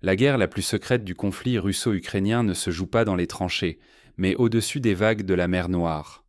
La guerre la plus secrète du conflit russo-ukrainien ne se joue pas dans les tranchées, mais au-dessus des vagues de la mer Noire.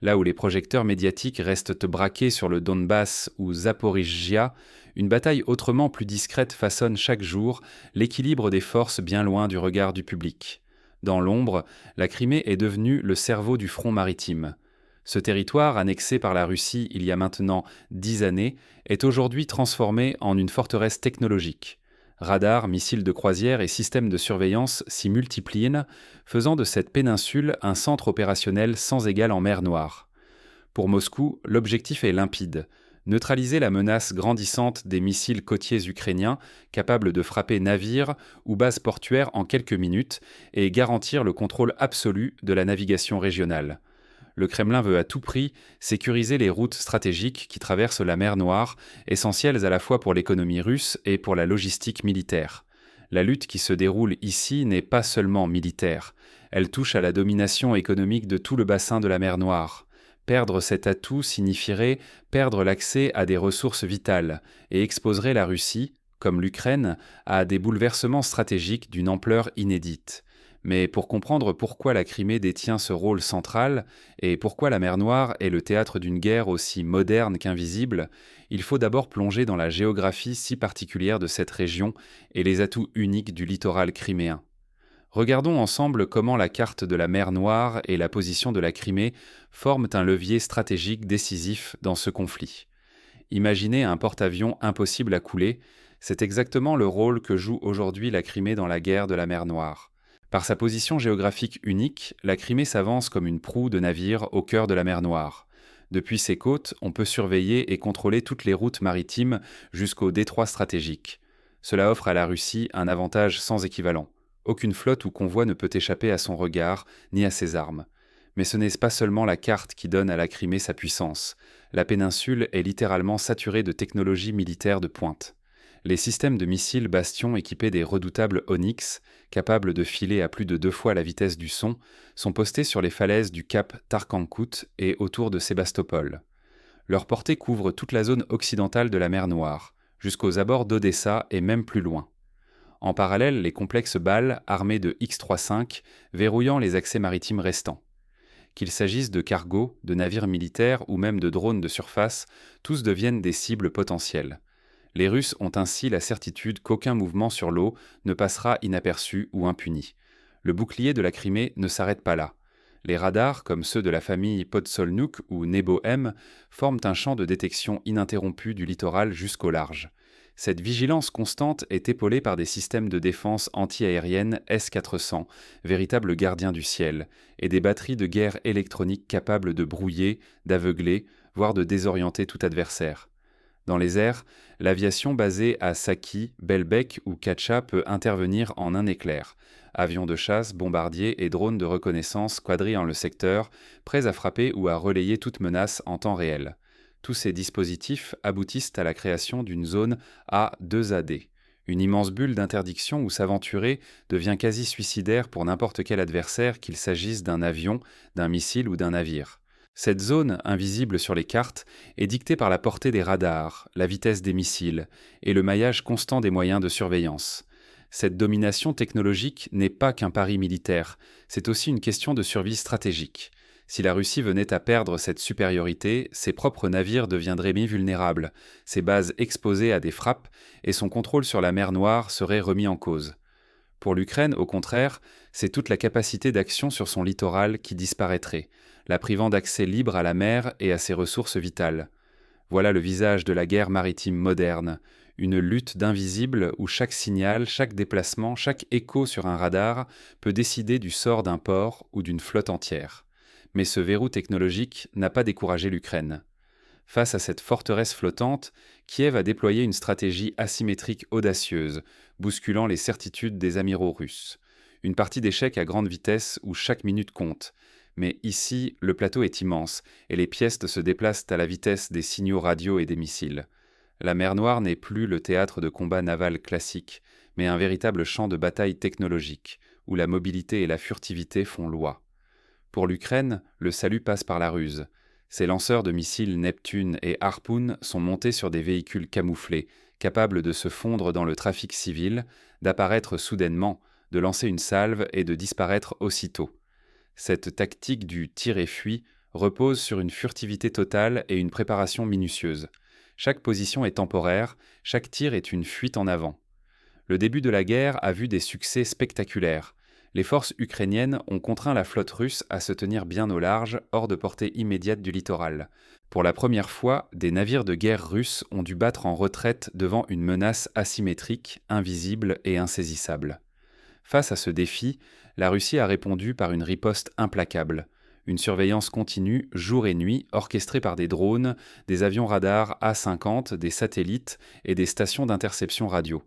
Là où les projecteurs médiatiques restent braqués sur le Donbass ou Zaporizhia, une bataille autrement plus discrète façonne chaque jour l'équilibre des forces bien loin du regard du public. Dans l'ombre, la Crimée est devenue le cerveau du front maritime. Ce territoire, annexé par la Russie il y a maintenant 10 années, est aujourd'hui transformé en une forteresse technologique. Radars, missiles de croisière et systèmes de surveillance s'y multiplient, faisant de cette péninsule un centre opérationnel sans égal en mer Noire. Pour Moscou, l'objectif est limpide: neutraliser la menace grandissante des missiles côtiers ukrainiens capables de frapper navires ou bases portuaires en quelques minutes et garantir le contrôle absolu de la navigation régionale. Le Kremlin veut à tout prix sécuriser les routes stratégiques qui traversent la mer Noire, essentielles à la fois pour l'économie russe et pour la logistique militaire. La lutte qui se déroule ici n'est pas seulement militaire, elle touche à la domination économique de tout le bassin de la mer Noire. Perdre cet atout signifierait perdre l'accès à des ressources vitales et exposerait la Russie, comme l'Ukraine, à des bouleversements stratégiques d'une ampleur inédite. Mais pour comprendre pourquoi la Crimée détient ce rôle central et pourquoi la mer Noire est le théâtre d'une guerre aussi moderne qu'invisible, il faut d'abord plonger dans la géographie si particulière de cette région et les atouts uniques du littoral criméen. Regardons ensemble comment la carte de la mer Noire et la position de la Crimée forment un levier stratégique décisif dans ce conflit. Imaginez un porte-avions impossible à couler, c'est exactement le rôle que joue aujourd'hui la Crimée dans la guerre de la mer Noire. Par sa position géographique unique, la Crimée s'avance comme une proue de navire au cœur de la mer Noire. Depuis ses côtes, on peut surveiller et contrôler toutes les routes maritimes jusqu'aux détroits stratégiques. Cela offre à la Russie un avantage sans équivalent. Aucune flotte ou convoi ne peut échapper à son regard, ni à ses armes. Mais ce n'est pas seulement la carte qui donne à la Crimée sa puissance. La péninsule est littéralement saturée de technologies militaires de pointe. Les systèmes de missiles Bastion équipés des redoutables Onyx, capables de filer à plus de 2 fois la vitesse du son, sont postés sur les falaises du cap Tarkhankut et autour de Sébastopol. Leur portée couvre toute la zone occidentale de la mer Noire, jusqu'aux abords d'Odessa et même plus loin. En parallèle, les complexes balles armés de X-35 verrouillant les accès maritimes restants. Qu'il s'agisse de cargos, de navires militaires ou même de drones de surface, tous deviennent des cibles potentielles. Les Russes ont ainsi la certitude qu'aucun mouvement sur l'eau ne passera inaperçu ou impuni. Le bouclier de la Crimée ne s'arrête pas là. Les radars, comme ceux de la famille Podsolnuk ou Nebo-M, forment un champ de détection ininterrompu du littoral jusqu'au large. Cette vigilance constante est épaulée par des systèmes de défense anti-aérienne S-400, véritables gardiens du ciel, et des batteries de guerre électroniques capables de brouiller, d'aveugler, voire de désorienter tout adversaire. Dans les airs, l'aviation basée à Saki, Belbek ou Kacha peut intervenir en un éclair. Avions de chasse, bombardiers et drones de reconnaissance quadrillent le secteur, prêts à frapper ou à relayer toute menace en temps réel. Tous ces dispositifs aboutissent à la création d'une zone A2AD, une immense bulle d'interdiction où s'aventurer devient quasi suicidaire pour n'importe quel adversaire, qu'il s'agisse d'un avion, d'un missile ou d'un navire. Cette zone, invisible sur les cartes, est dictée par la portée des radars, la vitesse des missiles et le maillage constant des moyens de surveillance. Cette domination technologique n'est pas qu'un pari militaire, c'est aussi une question de survie stratégique. Si la Russie venait à perdre cette supériorité, ses propres navires deviendraient vulnérables, ses bases exposées à des frappes et son contrôle sur la mer Noire serait remis en cause. Pour l'Ukraine, au contraire, c'est toute la capacité d'action sur son littoral qui disparaîtrait, la privant d'accès libre à la mer et à ses ressources vitales. Voilà le visage de la guerre maritime moderne, une lutte d'invisibles où chaque signal, chaque déplacement, chaque écho sur un radar peut décider du sort d'un port ou d'une flotte entière. Mais ce verrou technologique n'a pas découragé l'Ukraine. Face à cette forteresse flottante, Kiev a déployé une stratégie asymétrique audacieuse, bousculant les certitudes des amiraux russes. Une partie d'échecs à grande vitesse où chaque minute compte. Mais ici, le plateau est immense et les pièces se déplacent à la vitesse des signaux radio et des missiles. La mer Noire n'est plus le théâtre de combat naval classique, mais un véritable champ de bataille technologique, où la mobilité et la furtivité font loi. Pour l'Ukraine, le salut passe par la ruse. Ses lanceurs de missiles Neptune et Harpoon sont montés sur des véhicules camouflés, capable de se fondre dans le trafic civil, d'apparaître soudainement, de lancer une salve et de disparaître aussitôt. Cette tactique du tir et fuit repose sur une furtivité totale et une préparation minutieuse. Chaque position est temporaire, chaque tir est une fuite en avant. Le début de la guerre a vu des succès spectaculaires. Les forces ukrainiennes ont contraint la flotte russe à se tenir bien au large, hors de portée immédiate du littoral. Pour la première fois, des navires de guerre russes ont dû battre en retraite devant une menace asymétrique, invisible et insaisissable. Face à ce défi, la Russie a répondu par une riposte implacable. Une surveillance continue, jour et nuit, orchestrée par des drones, des avions radars A-50, des satellites et des stations d'interception radio.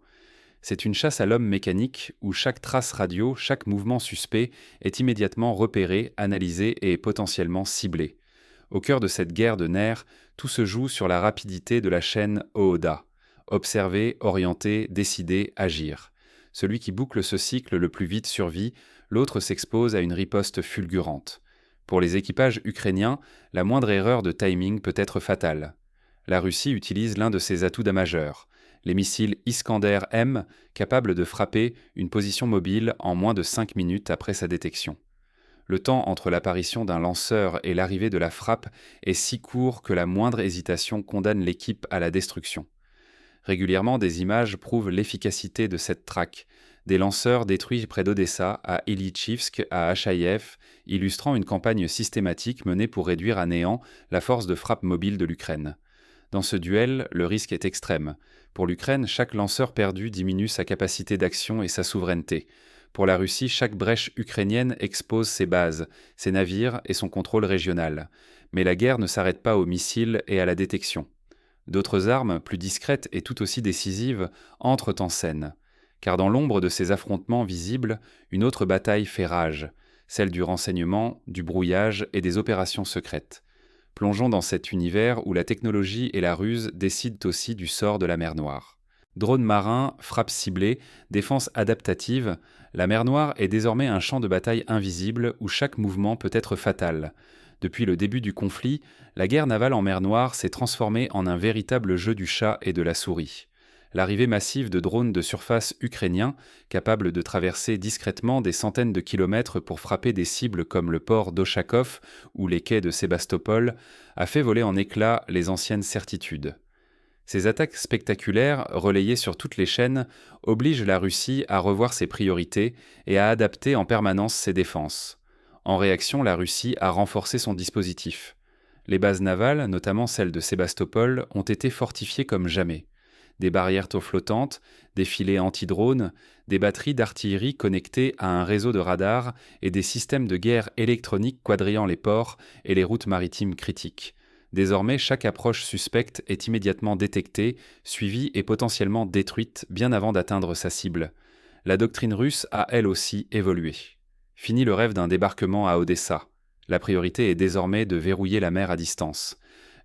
C'est une chasse à l'homme mécanique où chaque trace radio, chaque mouvement suspect est immédiatement repéré, analysé et potentiellement ciblé. Au cœur de cette guerre de nerfs, tout se joue sur la rapidité de la chaîne OODA. Observer, orienter, décider, agir. Celui qui boucle ce cycle le plus vite survit, l'autre s'expose à une riposte fulgurante. Pour les équipages ukrainiens, la moindre erreur de timing peut être fatale. La Russie utilise l'un de ses atouts majeurs, les missiles Iskander-M, capables de frapper une position mobile en moins de 5 minutes après sa détection. Le temps entre l'apparition d'un lanceur et l'arrivée de la frappe est si court que la moindre hésitation condamne l'équipe à la destruction. Régulièrement, des images prouvent l'efficacité de cette traque. Des lanceurs détruits près d'Odessa, à Ilyichivsk, à Achaïev, illustrant une campagne systématique menée pour réduire à néant la force de frappe mobile de l'Ukraine. Dans ce duel, le risque est extrême. Pour l'Ukraine, chaque lanceur perdu diminue sa capacité d'action et sa souveraineté. Pour la Russie, chaque brèche ukrainienne expose ses bases, ses navires et son contrôle régional. Mais la guerre ne s'arrête pas aux missiles et à la détection. D'autres armes, plus discrètes et tout aussi décisives, entrent en scène. Car dans l'ombre de ces affrontements visibles, une autre bataille fait rage, celle du renseignement, du brouillage et des opérations secrètes. Plongeons dans cet univers où la technologie et la ruse décident aussi du sort de la mer Noire. Drones marins, frappes ciblées, défense adaptative, la mer Noire est désormais un champ de bataille invisible où chaque mouvement peut être fatal. Depuis le début du conflit, la guerre navale en mer Noire s'est transformée en un véritable jeu du chat et de la souris. L'arrivée massive de drones de surface ukrainiens, capables de traverser discrètement des centaines de kilomètres pour frapper des cibles comme le port d'Ochakov ou les quais de Sébastopol, a fait voler en éclats les anciennes certitudes. Ces attaques spectaculaires, relayées sur toutes les chaînes, obligent la Russie à revoir ses priorités et à adapter en permanence ses défenses. En réaction, la Russie a renforcé son dispositif. Les bases navales, notamment celle de Sébastopol, ont été fortifiées comme jamais. Des barrières taux flottantes, des filets anti-drones, des batteries d'artillerie connectées à un réseau de radars et des systèmes de guerre électroniques quadrillant les ports et les routes maritimes critiques. Désormais, chaque approche suspecte est immédiatement détectée, suivie et potentiellement détruite bien avant d'atteindre sa cible. La doctrine russe a elle aussi évolué. Fini le rêve d'un débarquement à Odessa. La priorité est désormais de verrouiller la mer à distance.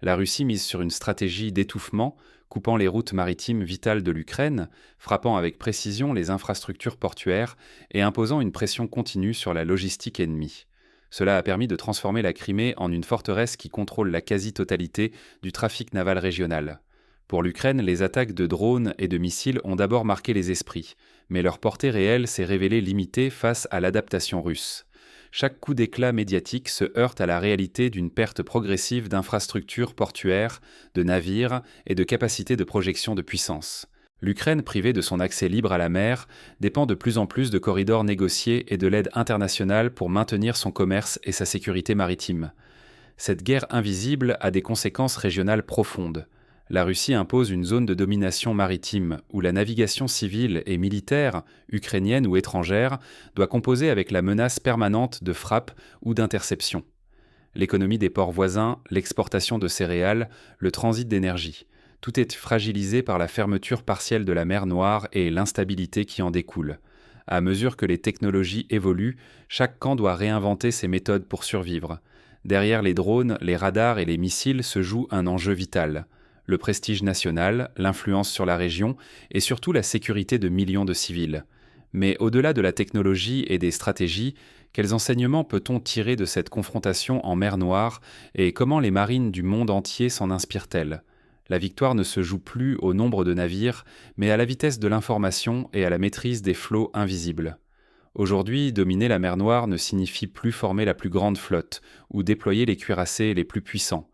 La Russie mise sur une stratégie d'étouffement, coupant les routes maritimes vitales de l'Ukraine, frappant avec précision les infrastructures portuaires et imposant une pression continue sur la logistique ennemie. Cela a permis de transformer la Crimée en une forteresse qui contrôle la quasi-totalité du trafic naval régional. Pour l'Ukraine, les attaques de drones et de missiles ont d'abord marqué les esprits, mais leur portée réelle s'est révélée limitée face à l'adaptation russe. Chaque coup d'éclat médiatique se heurte à la réalité d'une perte progressive d'infrastructures portuaires, de navires et de capacités de projection de puissance. L'Ukraine, privée de son accès libre à la mer, dépend de plus en plus de corridors négociés et de l'aide internationale pour maintenir son commerce et sa sécurité maritime. Cette guerre invisible a des conséquences régionales profondes. La Russie impose une zone de domination maritime où la navigation civile et militaire, ukrainienne ou étrangère, doit composer avec la menace permanente de frappe ou d'interception. L'économie des ports voisins, l'exportation de céréales, le transit d'énergie, tout est fragilisé par la fermeture partielle de la mer Noire et l'instabilité qui en découle. À mesure que les technologies évoluent, chaque camp doit réinventer ses méthodes pour survivre. Derrière les drones, les radars et les missiles se joue un enjeu vital. Le prestige national, l'influence sur la région et surtout la sécurité de millions de civils. Mais au-delà de la technologie et des stratégies, quels enseignements peut-on tirer de cette confrontation en mer Noire et comment les marines du monde entier s'en inspirent-elles ? La victoire ne se joue plus au nombre de navires, mais à la vitesse de l'information et à la maîtrise des flots invisibles. Aujourd'hui, dominer la mer Noire ne signifie plus former la plus grande flotte ou déployer les cuirassés les plus puissants.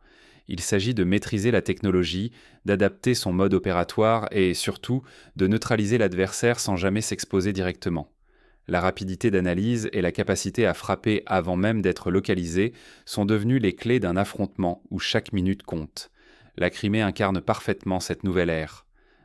Il s'agit de maîtriser la technologie, d'adapter son mode opératoire et, surtout, de neutraliser l'adversaire sans jamais s'exposer directement. La rapidité d'analyse et la capacité à frapper avant même d'être localisé sont devenues les clés d'un affrontement où chaque minute compte. La Crimée incarne parfaitement cette nouvelle ère.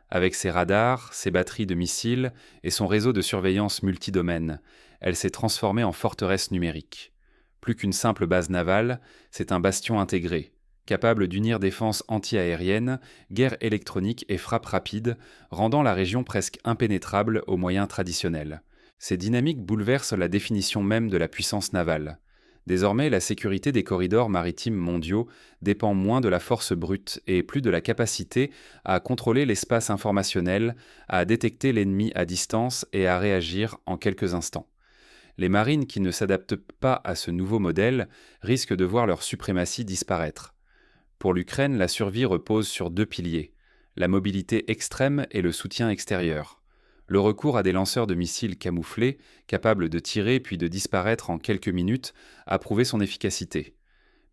Avec ses radars, ses batteries de missiles et son réseau de surveillance multidomaine, elle s'est transformée en forteresse numérique. Plus qu'une simple base navale, c'est un bastion intégré, capable d'unir défense anti-aérienne, guerre électronique et frappe rapide, rendant la région presque impénétrable aux moyens traditionnels. Ces dynamiques bouleversent la définition même de la puissance navale. Désormais, la sécurité des corridors maritimes mondiaux dépend moins de la force brute et plus de la capacité à contrôler l'espace informationnel, à détecter l'ennemi à distance et à réagir en quelques instants. Les marines qui ne s'adaptent pas à ce nouveau modèle risquent de voir leur suprématie disparaître. Pour l'Ukraine, la survie repose sur deux piliers, la mobilité extrême et le soutien extérieur. Le recours à des lanceurs de missiles camouflés, capables de tirer puis de disparaître en quelques minutes, a prouvé son efficacité.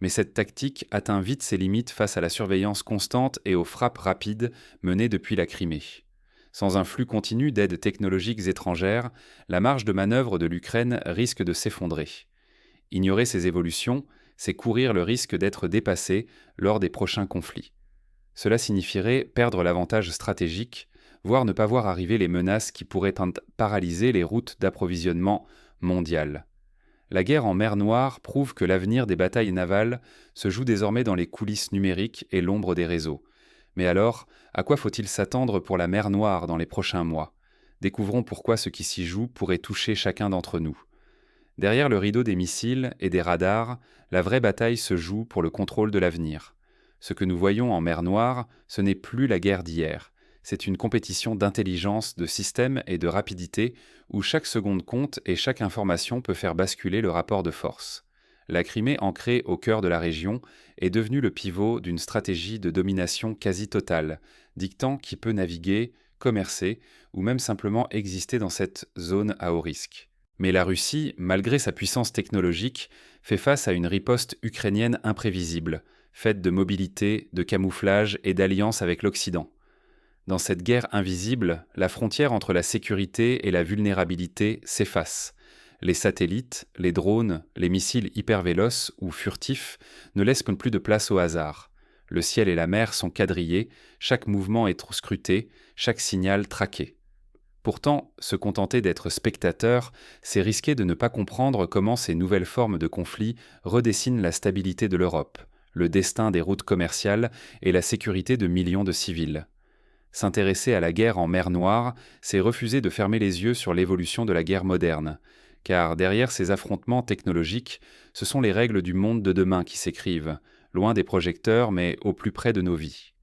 Mais cette tactique atteint vite ses limites face à la surveillance constante et aux frappes rapides menées depuis la Crimée. Sans un flux continu d'aides technologiques étrangères, la marge de manœuvre de l'Ukraine risque de s'effondrer. Ignorer ces évolutions, c'est courir le risque d'être dépassé lors des prochains conflits. Cela signifierait perdre l'avantage stratégique, voire ne pas voir arriver les menaces qui pourraient paralyser les routes d'approvisionnement mondiales. La guerre en mer Noire prouve que l'avenir des batailles navales se joue désormais dans les coulisses numériques et l'ombre des réseaux. Mais alors, à quoi faut-il s'attendre pour la mer Noire dans les prochains mois ? Découvrons pourquoi ce qui s'y joue pourrait toucher chacun d'entre nous. Derrière le rideau des missiles et des radars, la vraie bataille se joue pour le contrôle de l'avenir. Ce que nous voyons en mer Noire, ce n'est plus la guerre d'hier. C'est une compétition d'intelligence, de système et de rapidité où chaque seconde compte et chaque information peut faire basculer le rapport de force. La Crimée, ancrée au cœur de la région, est devenue le pivot d'une stratégie de domination quasi totale, dictant qui peut naviguer, commercer ou même simplement exister dans cette zone à haut risque. Mais la Russie, malgré sa puissance technologique, fait face à une riposte ukrainienne imprévisible, faite de mobilité, de camouflage et d'alliance avec l'Occident. Dans cette guerre invisible, la frontière entre la sécurité et la vulnérabilité s'efface. Les satellites, les drones, les missiles hypervéloces ou furtifs ne laissent plus de place au hasard. Le ciel et la mer sont quadrillés, chaque mouvement est scruté, chaque signal traqué. Pourtant, se contenter d'être spectateur, c'est risquer de ne pas comprendre comment ces nouvelles formes de conflit redessinent la stabilité de l'Europe, le destin des routes commerciales et la sécurité de millions de civils. S'intéresser à la guerre en mer Noire, c'est refuser de fermer les yeux sur l'évolution de la guerre moderne, car derrière ces affrontements technologiques, ce sont les règles du monde de demain qui s'écrivent, loin des projecteurs mais au plus près de nos vies.